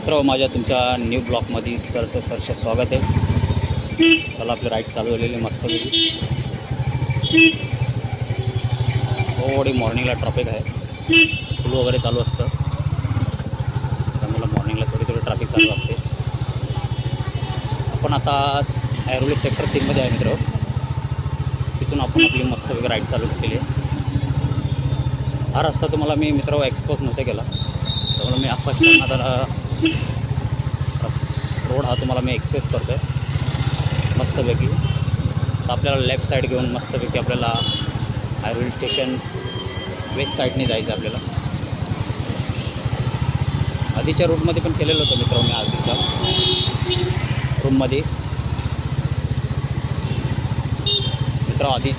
मित्र माझ्या तुमच्या न्यू ब्लॉकमध्ये सरसे स्वागत आहे. चला आपली राईड चालू झालेली मस्तपैकी. थोडी मॉर्निंगला ट्रॅफिक आहे, स्कूल वगैरे चालू असतं त्यामुळे मॉर्निंगला थोडी ट्रॅफिक चालू असते. आपण आता ऐरोली सेक्टर 3मध्ये आहे मित्र. तिथून आपण आपली मस्तपैकी राईड चालू केली आहे. हा रस्ता तुम्हाला मी मित्र एक्सपोज नव्हता केला, त्यामुळे मी आता रोड हा तुम्हाला मी एक्सप्रेस करतो आहे मस्तपैकी. तर आपल्याला लेफ्ट साईड घेऊन मस्तपैकी आपल्याला ऐरोली स्टेशन वेस्ट साईडने जायचं आपल्याला. आधीच्या रूटमध्ये पण केलेलं होतं मित्र मी आधीच्या रूममध्ये मित्र. आधी